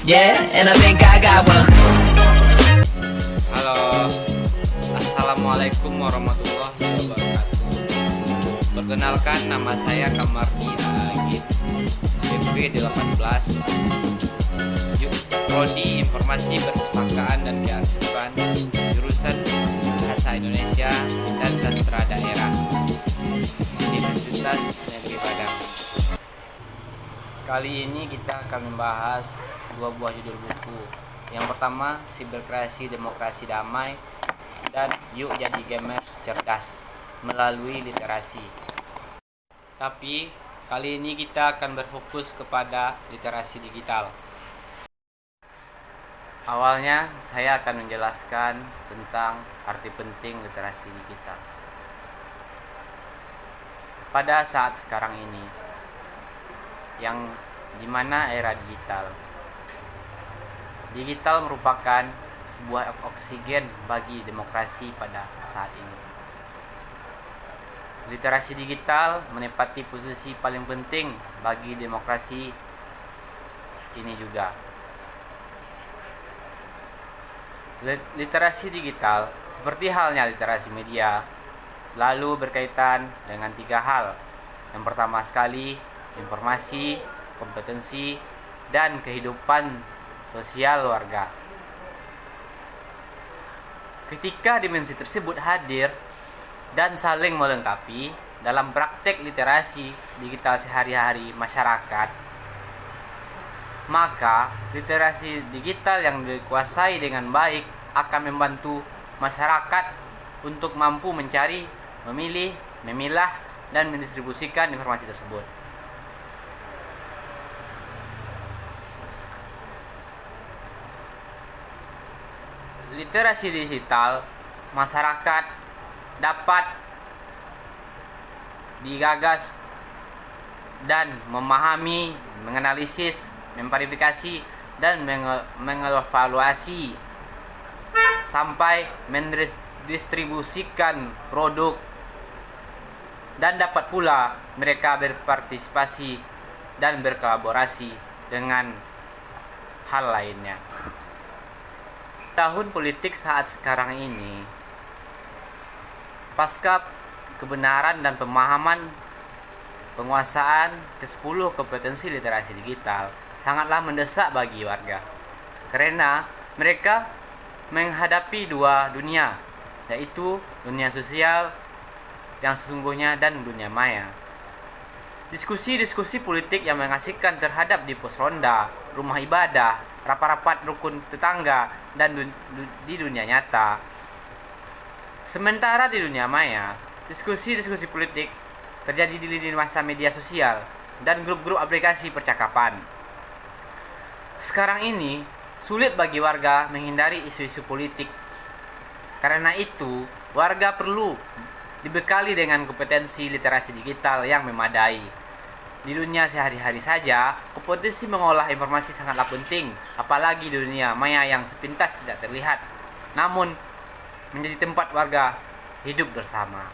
Yeah, and I think I got one. Halo, Assalamualaikum warahmatullahi wabarakatuh. Perkenalkan, nama saya Kamardi Agit, BP 18, Prodi Informasi Perpustakaan dan Kearsipan, jurusan Bahasa Indonesia dan Sastra Daerah, Universitas Negeri Padang. Kali ini kita akan membahas dua buah judul buku. Yang pertama, Siberkreasi Demokrasi Damai, dan Yuk Jadi Gamers Cerdas Melalui Literasi. Tapi kali ini kita akan berfokus kepada literasi digital. Awalnya saya akan menjelaskan tentang arti penting literasi digital. Pada saat sekarang ini, yang dimana era digital merupakan sebuah oksigen bagi demokrasi pada saat ini. Literasi digital menempati posisi paling penting bagi demokrasi ini juga. Literasi digital, seperti halnya literasi media, selalu berkaitan dengan tiga hal. Yang pertama sekali, informasi, kompetensi, dan kehidupan sosial warga. Ketika dimensi tersebut hadir dan saling melengkapi dalam praktek literasi digital sehari-hari masyarakat, maka literasi digital yang dikuasai dengan baik akan membantu masyarakat untuk mampu mencari, memilih, memilah, dan mendistribusikan informasi tersebut. Literasi digital masyarakat dapat digagas dan memahami, menganalisis, memverifikasi, dan mengevaluasi sampai mendistribusikan produk, dan dapat pula mereka berpartisipasi dan berkolaborasi dengan hal lainnya. Tahun politik saat sekarang ini, pasca kebenaran dan pemahaman penguasaan ke-10 kompetensi literasi digital sangatlah mendesak bagi warga, karena mereka menghadapi dua dunia, yaitu dunia sosial yang sesungguhnya dan dunia maya. Diskusi-diskusi politik yang mengasihkan terhadap di pos ronda, rumah ibadah, rapat-rapat rukun tetangga, dan di dunia nyata. Sementara di dunia maya, diskusi-diskusi politik terjadi di lini masa media sosial dan grup-grup aplikasi percakapan. Sekarang ini sulit bagi warga menghindari isu-isu politik. Karena itu, warga perlu dibekali dengan kompetensi literasi digital yang memadai. Di dunia sehari-hari saja, kompetensi mengolah informasi sangatlah penting, apalagi di dunia maya yang sepintas tidak terlihat, namun menjadi tempat warga hidup bersama.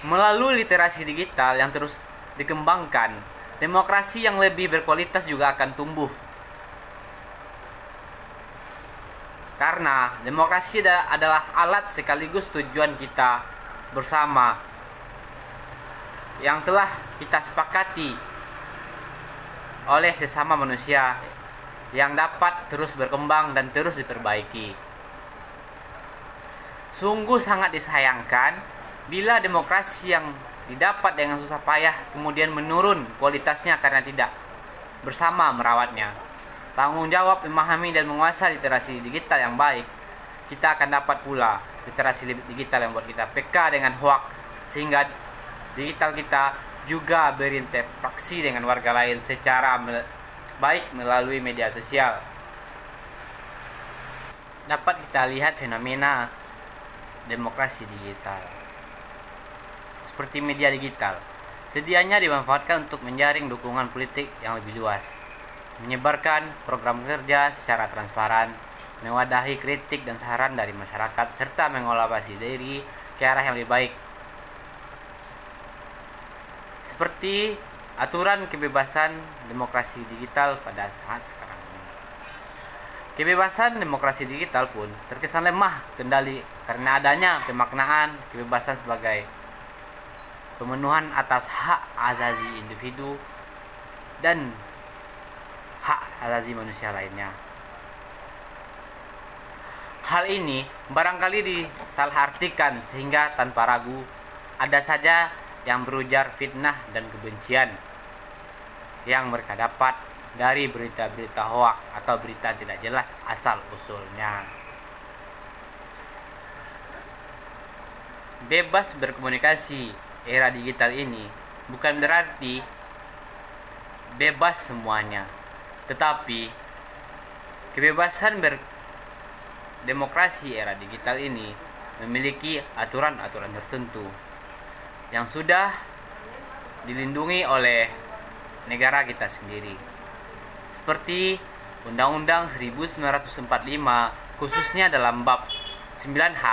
Melalui literasi digital yang terus dikembangkan, demokrasi yang lebih berkualitas juga akan tumbuh. Karena demokrasi adalah alat sekaligus tujuan kita bersama yang telah kita sepakati oleh sesama manusia, yang dapat terus berkembang dan terus diperbaiki. Sungguh sangat disayangkan bila demokrasi yang didapat dengan susah payah kemudian menurun kualitasnya karena tidak bersama merawatnya. Tanggung jawab memahami dan menguasai literasi digital yang baik, kita akan dapat pula literasi digital yang buat kita peka dengan hoaks, sehingga digital kita juga berinteraksi dengan warga lain secara baik melalui media sosial. Dapat kita lihat fenomena demokrasi digital. Seperti media digital, sedianya dimanfaatkan untuk menjaring dukungan politik yang lebih luas, menyebarkan program kerja secara transparan, mewadahi kritik dan saran dari masyarakat, serta mengolaborasi diri ke arah yang lebih baik. Seperti aturan kebebasan demokrasi digital pada saat sekarang ini. Kebebasan demokrasi digital pun terkesan lemah kendali karena adanya pemaknaan kebebasan sebagai pemenuhan atas hak asasi individu dan hak asasi manusia lainnya. Hal ini barangkali disalahartikan sehingga tanpa ragu ada saja yang berujar fitnah dan kebencian yang mereka dapat dari berita-berita hoak atau berita tidak jelas asal usulnya. Bebas berkomunikasi era digital ini bukan berarti bebas semuanya, tetapi kebebasan berdemokrasi era digital ini memiliki aturan-aturan tertentu yang sudah dilindungi oleh negara kita sendiri, seperti Undang-Undang 1945 khususnya dalam bab 9H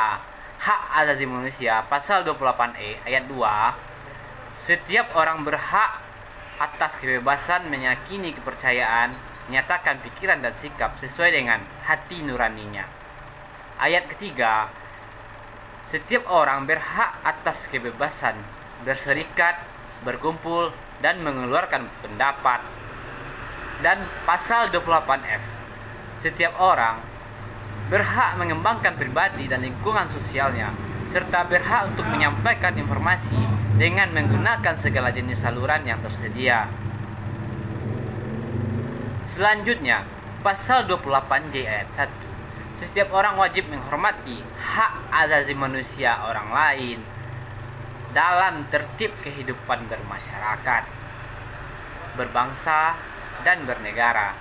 Hak Asasi Manusia pasal 28E ayat 2, setiap orang berhak atas kebebasan meyakini kepercayaan, menyatakan pikiran dan sikap sesuai dengan hati nuraninya. Ayat ketiga, setiap orang berhak atas kebebasan berserikat, berkumpul, dan mengeluarkan pendapat. Dan pasal 28F, setiap orang berhak mengembangkan pribadi dan lingkungan sosialnya, serta berhak untuk menyampaikan informasi dengan menggunakan segala jenis saluran yang tersedia. Selanjutnya, pasal 28J ayat 1, setiap orang wajib menghormati hak asasi manusia orang lain dalam tertib kehidupan bermasyarakat, berbangsa, dan bernegara.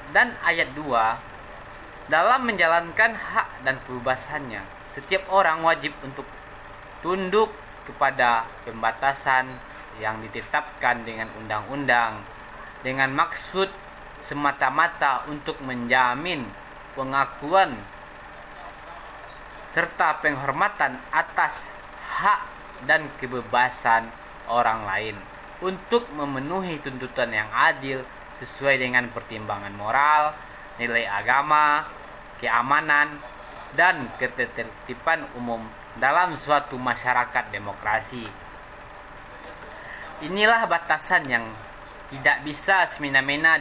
Dan ayat 2, dalam menjalankan hak dan kebebasannya, setiap orang wajib untuk tunduk kepada pembatasan yang ditetapkan dengan undang-undang dengan maksud semata-mata untuk menjamin pengakuan serta penghormatan atas hak dan kebebasan orang lain untuk memenuhi tuntutan yang adil sesuai dengan pertimbangan moral, nilai agama, keamanan, dan ketertiban umum dalam suatu masyarakat demokrasi. Inilah batasan yang tidak bisa semena-mena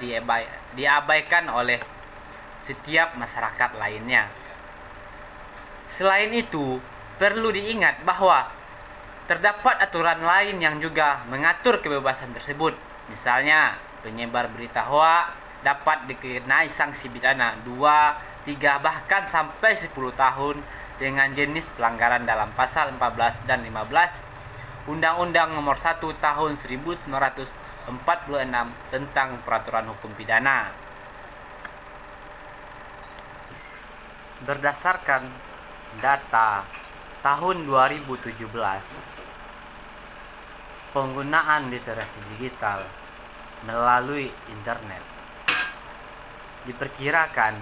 diabaikan oleh setiap masyarakat lainnya. Selain itu, perlu diingat bahwa terdapat aturan lain yang juga mengatur kebebasan tersebut. Misalnya, penyebar berita hoak dapat dikenai sanksi pidana 2, 3, bahkan sampai 10 tahun dengan jenis pelanggaran dalam pasal 14 dan 15 Undang-Undang Nomor 1 Tahun 1946 tentang Peraturan Hukum Pidana. Berdasarkan data tahun 2017, penggunaan literasi digital melalui internet diperkirakan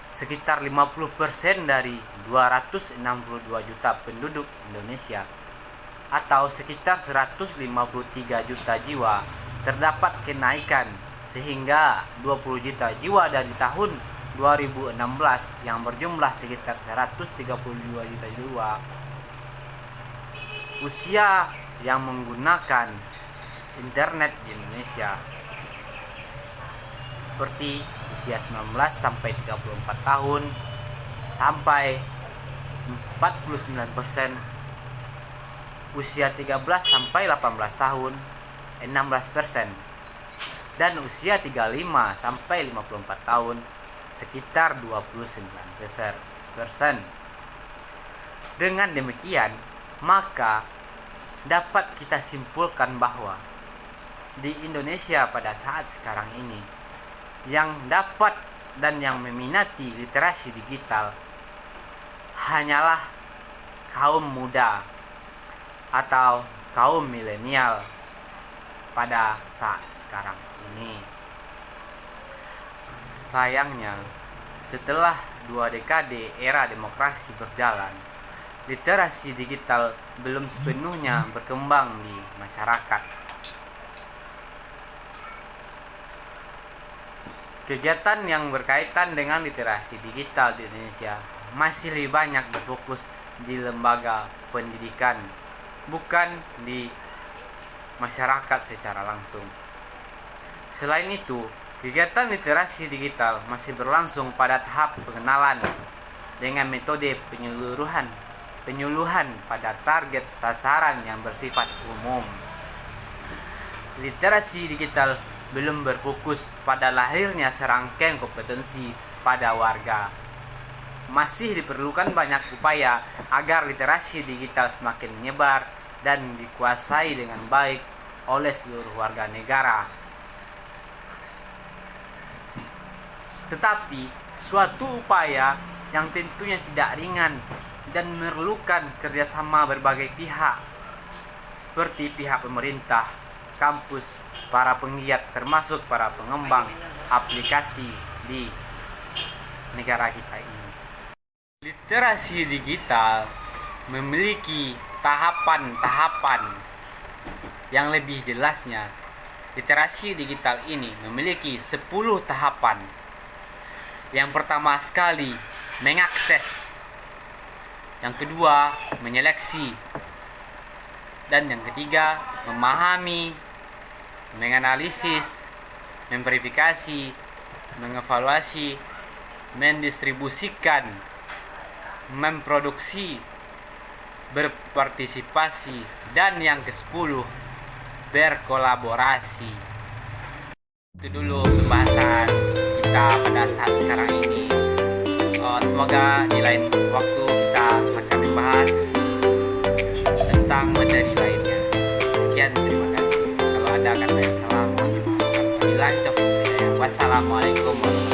sekitar 50% dari 262 juta penduduk Indonesia atau sekitar 153 juta jiwa terdapat kenaikan, sehingga 20 juta jiwa dari tahun 2016 yang berjumlah sekitar 132 juta jiwa usia yang menggunakan internet di Indonesia, seperti usia 19 sampai 34 tahun sampai 49%, usia 13 sampai 18 tahun 16%, dan usia 35 sampai 54 tahun sekitar 29%. Dengan demikian, maka dapat kita simpulkan bahwa di Indonesia pada saat sekarang ini yang dapat dan yang meminati literasi digital hanyalah kaum muda atau kaum milenial pada saat sekarang ini. Sayangnya, setelah 2 dekade era demokrasi berjalan, literasi digital belum sepenuhnya berkembang di masyarakat. Kegiatan yang berkaitan dengan literasi digital di Indonesia masih lebih banyak berfokus di lembaga pendidikan, bukan di masyarakat secara langsung. Selain itu, kegiatan literasi digital masih berlangsung pada tahap pengenalan dengan metode penyuluhan pada target sasaran yang bersifat umum. Literasi digital belum berfokus pada lahirnya serangkaian kompetensi pada warga. Masih diperlukan banyak upaya agar literasi digital semakin menyebar dan dikuasai dengan baik oleh seluruh warga negara. Tetapi suatu upaya yang tentunya tidak ringan dan memerlukan kerjasama berbagai pihak, seperti pihak pemerintah, kampus, para penggiat, termasuk para pengembang aplikasi di negara kita ini. Literasi digital memiliki tahapan-tahapan. Yang lebih jelasnya, literasi digital ini memiliki 10 tahapan. Yang pertama sekali, mengakses. Yang kedua, menyeleksi. Dan yang ketiga, memahami, menganalisis, memverifikasi, mengevaluasi, mendistribusikan, memproduksi, berpartisipasi, dan yang ke-10, berkolaborasi. Itu dulu pembahasan kita pada saat sekarang ini. Semoga di lain waktu kita akan membahas tentang materi lainnya. Sekian, terima kasih. Kalau ada kata yang salah, mohon dimaafkan. Wassalamualaikum warahmatullahi wabarakatuh.